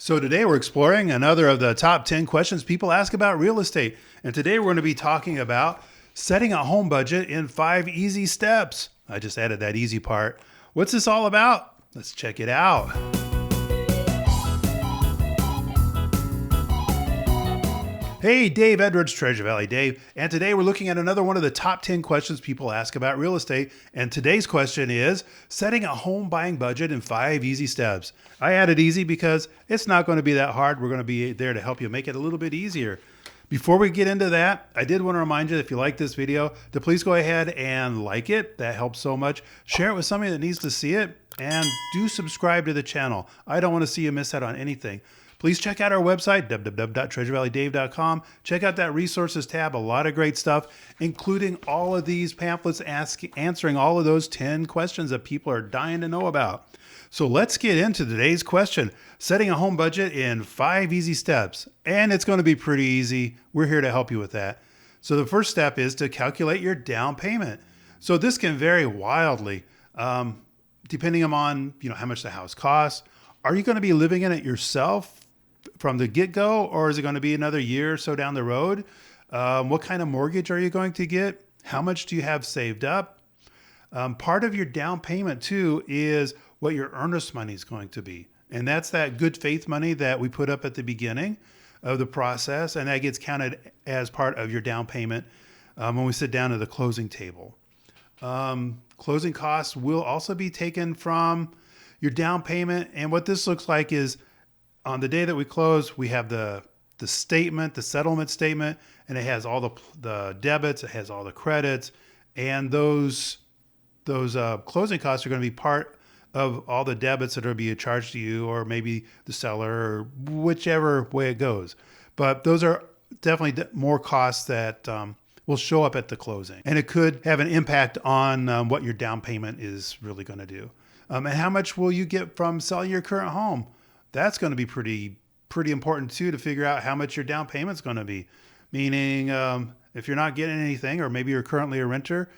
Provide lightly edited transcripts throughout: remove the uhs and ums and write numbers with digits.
So today we're exploring another of the top 10 questions people ask about real estate. And today we're going to be talking about setting a home budget in 5 easy steps. I just added that easy part. What's this all about? Let's check it out. Hey, Dave Edwards, Treasure Valley Dave. And today we're looking at another one of the top 10 questions people ask about real estate. And today's question is setting a home buying budget in 5 easy steps. I added easy because it's not going to be that hard. We're going to be there to help you make it a little bit easier. Before we get into that, I did want to remind you, if you like this video, to please go ahead and like it. That helps so much. Share it with somebody that needs to see it. And do subscribe to the channel. I don't want to see you miss out on anything. Please check out our website, www.treasurevalleydave.com. Check out that resources tab, a lot of great stuff, including all of these pamphlets answering all of those 10 questions that people are dying to know about. So let's get into today's question, setting a home budget in 5 easy steps. And it's going to be pretty easy. We're here to help you with that. So the first step is to calculate your down payment. So this can vary wildly, depending on how much the house costs. Are you going to be living in it yourself from the get-go, or is it going to be another year or so down the road? What kind of mortgage are you going to get? How much do you have saved up? Part of your down payment too is what your earnest money is going to be. And that's that good faith money that we put up at the beginning of the process. And that gets counted as part of your down payment when we sit down at the closing table. Closing costs will also be taken from your down payment. And what this looks like is on the day that we close, we have the statement, the settlement statement, and it has all the debits, it has all the credits, and those closing costs are going to be part of all the debits that are being charged to you, or maybe the seller, or whichever way it goes. But those are definitely more costs that will show up at the closing, and it could have an impact on what your down payment is really going to do. And how much will you get from selling your current home? That's going to be pretty important too, to figure out how much your down payment's going to be. Meaning, if you're not getting anything, or maybe you're currently a renter,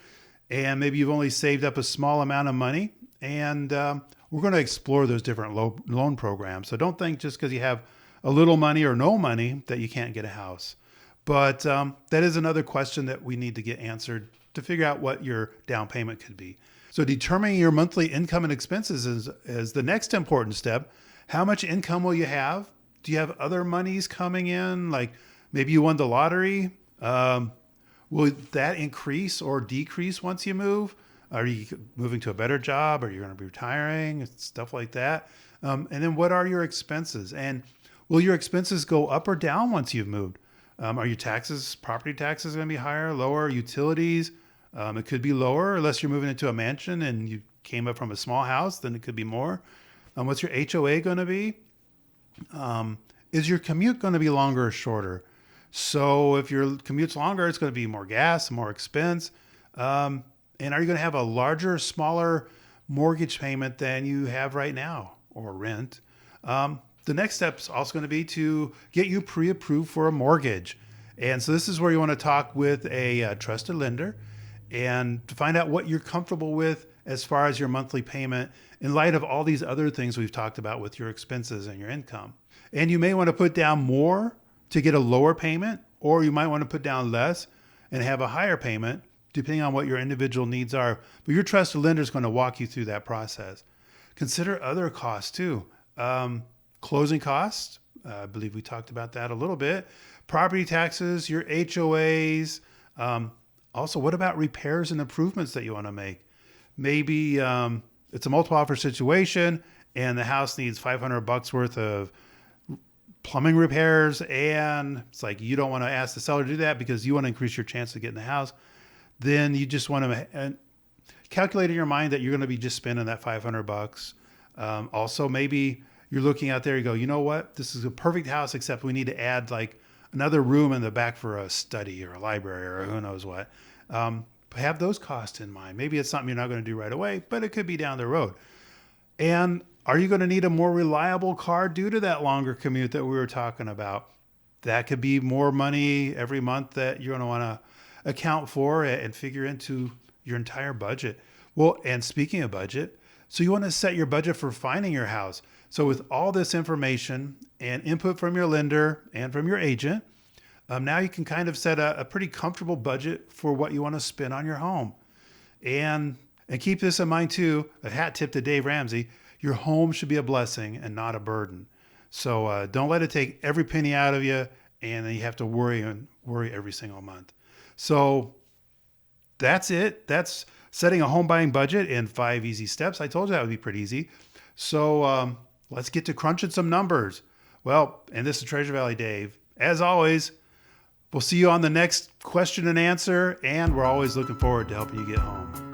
and maybe you've only saved up a small amount of money, and we're going to explore those different loan programs. So don't think just because you have a little money or no money that you can't get a house. But that is another question that we need to get answered to figure out what your down payment could be. So determining your monthly income and expenses is the next important step. How much income will you have? Do you have other monies coming in? Like maybe you won the lottery. Will that increase or decrease once you move? Are you moving to a better job? Are you going to be retiring? Stuff like that. And then what are your expenses? And will your expenses go up or down once you've moved? Are your taxes, property taxes going to be higher, lower? Utilities? It could be lower unless you're moving into a mansion and you came up from a small house, then it could be more. What's your HOA going to be? Is your commute going to be longer or shorter? So if your commute's longer, it's going to be more gas, more expense. And are you going to have a larger, smaller mortgage payment than you have right now, or rent? The next step is also going to be to get you pre-approved for a mortgage. And so this is where you want to talk with a trusted lender and to find out what you're comfortable with as far as your monthly payment in light of all these other things we've talked about with your expenses and your income. And you may want to put down more to get a lower payment, or you might want to put down less and have a higher payment, depending on what your individual needs are. But your trusted lender is going to walk you through that process. Consider other costs too. Closing costs, I believe we talked about that a little bit. Property taxes, your HOAs. Also, what about repairs and improvements that you want to make? Maybe it's a multiple offer situation and the house needs $500 worth of plumbing repairs, and it's like you don't want to ask the seller to do that because you want to increase your chance of getting the house. Then you just want to calculate in your mind that you're going to be just spending that $500. Also, maybe you're looking out there, you go, you know what? This is a perfect house, except we need to add like another room in the back for a study or a library or who knows what. Have those costs in mind. Maybe it's something you're not going to do right away, but it could be down the road. And are you going to need a more reliable car due to that longer commute that we were talking about? That could be more money every month that you're going to want to account for and figure into your entire budget. Well, and speaking of budget, so you want to set your budget for finding your house. So with all this information and input from your lender and from your agent, now you can kind of set a pretty comfortable budget for what you want to spend on your home. And keep this in mind too, a hat tip to Dave Ramsey, your home should be a blessing and not a burden. So don't let it take every penny out of you and then you have to worry every single month. So that's it. That's setting a home buying budget in 5 easy steps. I told you that would be pretty easy. So let's get to crunching some numbers. Well, and this is Treasure Valley Dave. As always, we'll see you on the next question and answer, and we're always looking forward to helping you get home.